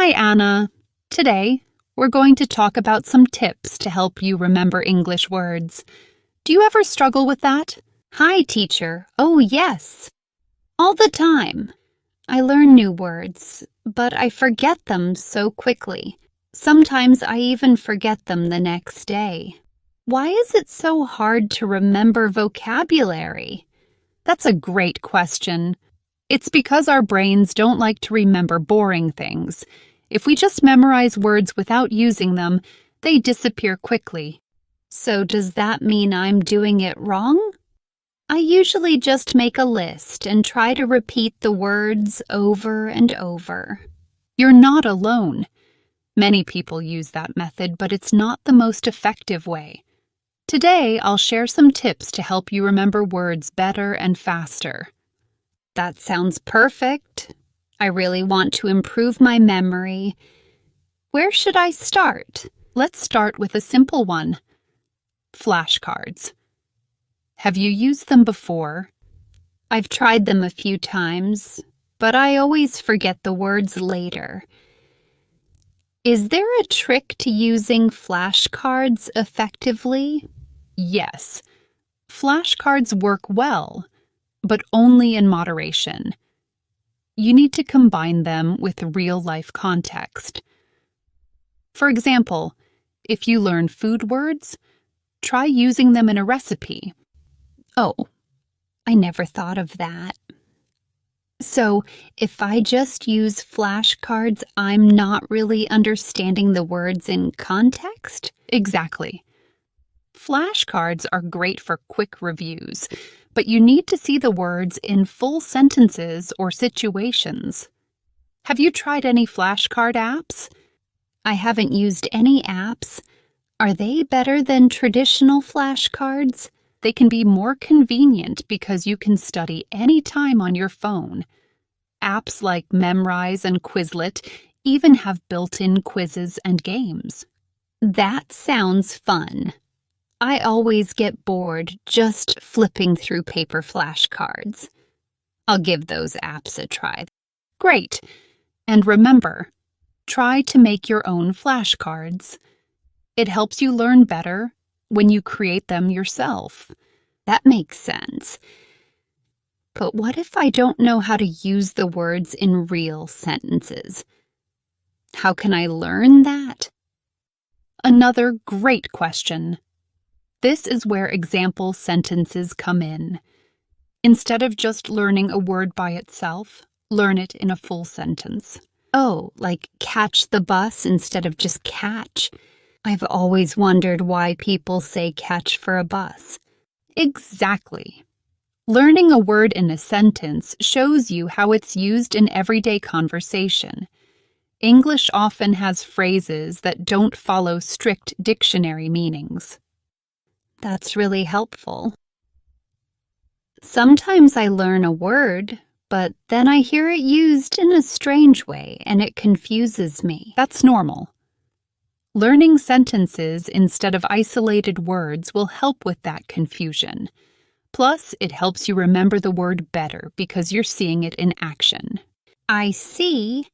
Hi, Anna. Today, we're going to talk about some tips to help you remember English words. Do you ever struggle with that? Hi, teacher. Oh, yes. All the time. I learn new words, but I forget them so quickly. Sometimes I even forget them the next day. Why is it so hard to remember vocabulary? That's a great question. It's because our brains don't like to remember boring things. If we just memorize words without using them, they disappear quickly. So does that mean I'm doing it wrong? I usually just make a list and try to repeat the words over and over. You're not alone. Many people use that method, but it's not the most effective way. Today, I'll share some tips to help you remember words better and faster. That sounds perfect. I really want to improve my memory. Where should I start? Let's start with a simple one. Flashcards. Have you used them before? I've tried them a few times, but I always forget the words later. Is there a trick to using flashcards effectively? Yes. Flashcards work well, but only in moderation. You need to combine them with real-life context. For example, if you learn food words, try using them in a recipe. Oh, I never thought of that. So, if I just use flashcards, I'm not really understanding the words in context? Exactly. Flashcards are great for quick reviews, but you need to see the words in full sentences or situations. Have you tried any flashcard apps? I haven't used any apps. Are they better than traditional flashcards? They can be more convenient because you can study anytime on your phone. Apps like Memrise and Quizlet even have built-in quizzes and games. That sounds fun. I always get bored just flipping through paper flashcards. I'll give those apps a try. Great! And remember, try to make your own flashcards. It helps you learn better when you create them yourself. That makes sense. But what if I don't know how to use the words in real sentences? How can I learn that? Another great question. This is where example sentences come in. Instead of just learning a word by itself, learn it in a full sentence. Oh, like catch the bus instead of just catch. I've always wondered why people say catch for a bus. Exactly. Learning a word in a sentence shows you how it's used in everyday conversation. English often has phrases that don't follow strict dictionary meanings. That's really helpful. Sometimes I learn a word, but then I hear it used in a strange way and it confuses me. That's normal. Learning sentences instead of isolated words will help with that confusion. Plus, it helps you remember the word better because you're seeing it in action. I see.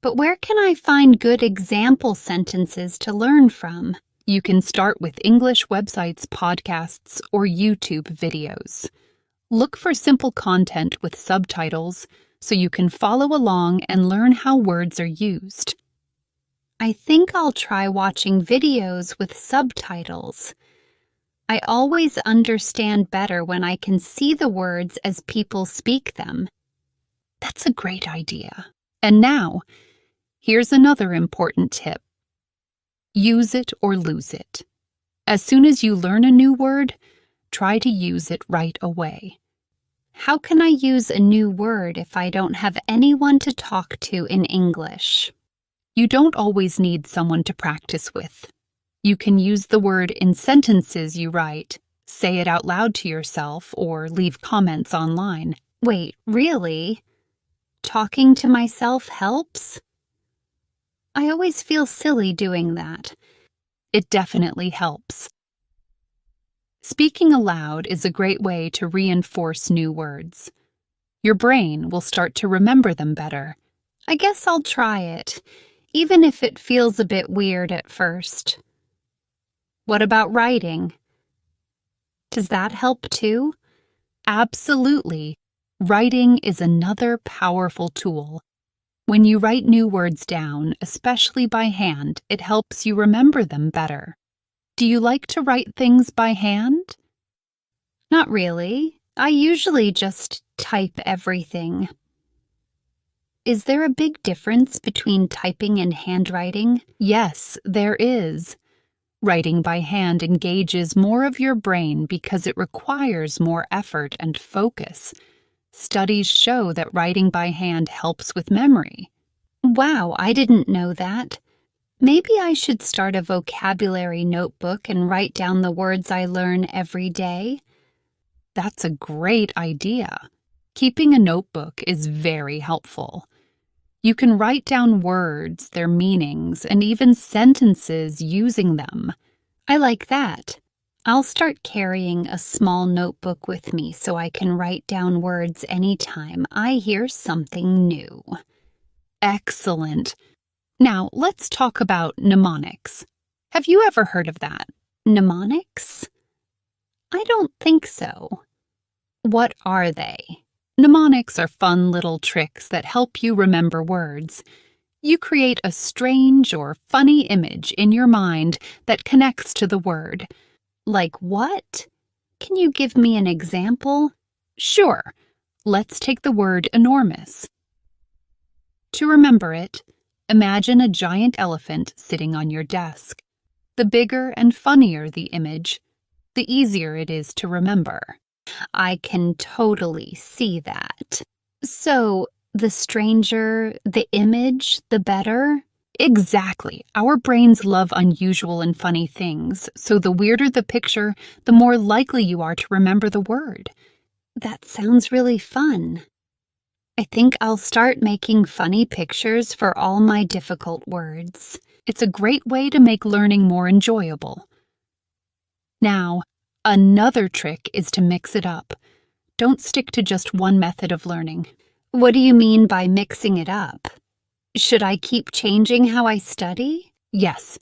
But where can I find good example sentences to learn from? You can start with English websites, podcasts, or YouTube videos. Look for simple content with subtitles so you can follow along and learn how words are used. I think I'll try watching videos with subtitles. I always understand better when I can see the words as people speak them. That's a great idea. And now, here's another important tip. Use it or lose it. As soon as you learn a new word, try to use it right away. How can I use a new word if I don't have anyone to talk to in English? You don't always need someone to practice with. You can use the word in sentences you write, say it out loud to yourself, or leave comments online. Wait, really? Talking to myself helps? I always feel silly doing that. It definitely helps. Speaking aloud is a great way to reinforce new words. Your brain will start to remember them better, I guess I'll try it, even if it feels a bit weird at first. What about writing? Does that help too? Absolutely. Writing is another powerful tool. When you write new words down, especially by hand, it helps you remember them better. Do you like to write things by hand? Not really. I usually just type everything. Is there a big difference between typing and handwriting? Yes, there is. Writing by hand engages more of your brain because it requires more effort and focus. Studies show that writing by hand helps with memory. Wow, I didn't know that. Maybe I should start a vocabulary notebook and write down the words I learn every day. That's a great idea. Keeping a notebook is very helpful. You can write down words, their meanings, and even sentences using them. I like that. I'll start carrying a small notebook with me so I can write down words anytime I hear something new. Excellent. Now, let's talk about mnemonics. Have you ever heard of that? Mnemonics? I don't think so. What are they? Mnemonics are fun little tricks that help you remember words. You create a strange or funny image in your mind that connects to the word. Like what? Can you give me an example? Sure. Let's take the word enormous. To remember it, imagine a giant elephant sitting on your desk. The bigger and funnier the image, the easier it is to remember. I can totally see that. So, the stranger the image, the better? Exactly. Our brains love unusual and funny things, so the weirder the picture, the more likely you are to remember the word. That sounds really fun. I think I'll start making funny pictures for all my difficult words. It's a great way to make learning more enjoyable. Now, another trick is to mix it up. Don't stick to just one method of learning. What do you mean by mixing it up? Should I keep changing how I study? Yes.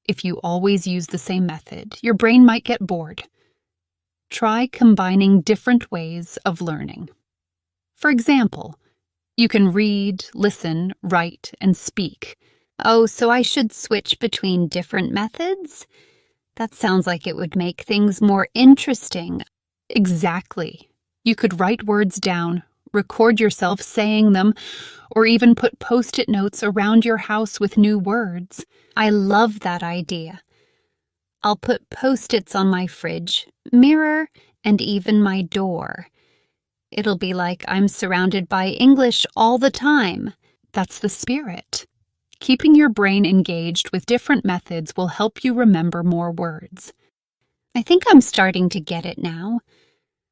If you always use the same method, your brain might get bored. Try combining different ways of learning. For example, you can read, listen, write, and speak. Oh, so I should switch between different methods? That sounds like it would make things more interesting. Exactly. You could write words down, record yourself saying them, or even put post-it notes around your house with new words. I love that idea. I'll put post-its on my fridge, mirror, and even my door. It'll be like I'm surrounded by English all the time. That's the spirit. Keeping your brain engaged with different methods will help you remember more words. I think I'm starting to get it now.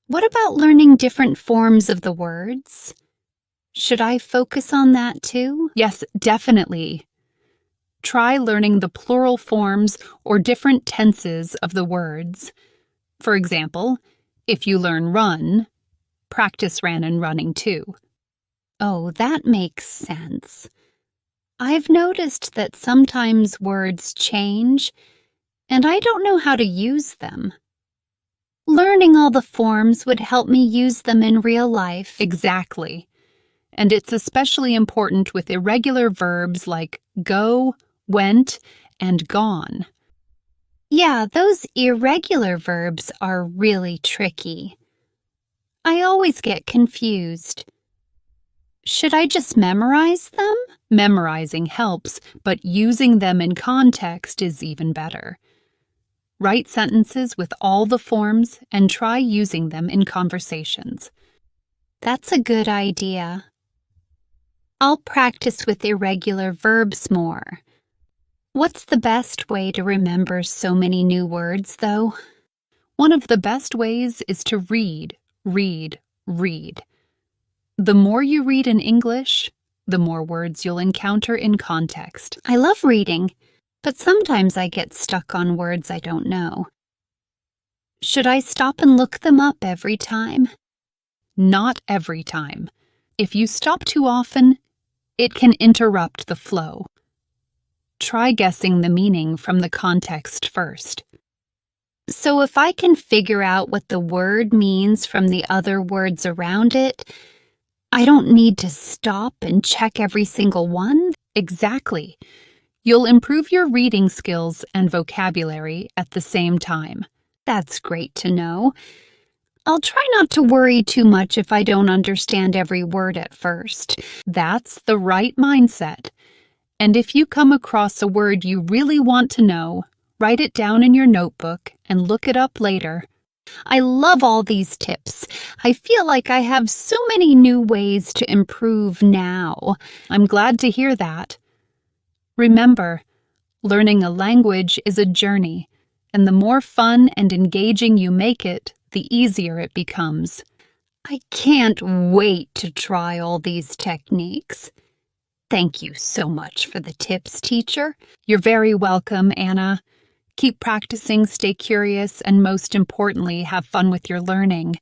What about learning different forms of the words? Should I focus on that too? Yes, definitely. Try learning the plural forms or different tenses of the words. For example, if you learn run, practice ran and running too. Oh, that makes sense. I've noticed that sometimes words change, and I don't know how to use them. Learning all the forms would help me use them in real life. Exactly. And it's especially important with irregular verbs like go, went, and gone. Yeah, those irregular verbs are really tricky. I always get confused. Should I just memorize them? Memorizing helps, but using them in context is even better. Write sentences with all the forms and try using them in conversations. That's a good idea. I'll practice with irregular verbs more. What's the best way to remember so many new words, though? One of the best ways is to read, read, read. The more you read in English, the more words you'll encounter in context. I love reading, but sometimes I get stuck on words I don't know. Should I stop and look them up every time? Not every time. If you stop too often, It can interrupt the flow. Try guessing the meaning from the context first. So if I can figure out what the word means from the other words around it, I don't need to stop and check every single one? Exactly. You'll improve your reading skills and vocabulary at the same time. That's great to know. I'll try not to worry too much if I don't understand every word at first. That's the right mindset. And if you come across a word you really want to know, write it down in your notebook and look it up later. I love all these tips. I feel like I have so many new ways to improve now. I'm glad to hear that. Remember, learning a language is a journey, and the more fun and engaging you make it, the easier it becomes. I can't wait to try all these techniques. Thank you so much for the tips, teacher. You're very welcome, Anna. Keep practicing, stay curious, and most importantly, have fun with your learning.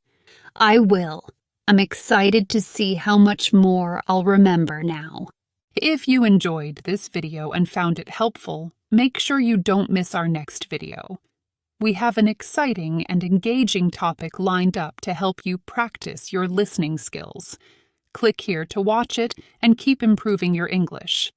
I will. I'm excited to see how much more I'll remember now. If you enjoyed this video and found it helpful, make sure you don't miss our next video. We have an exciting and engaging topic lined up to help you practice your listening skills. Click here to watch it and keep improving your English.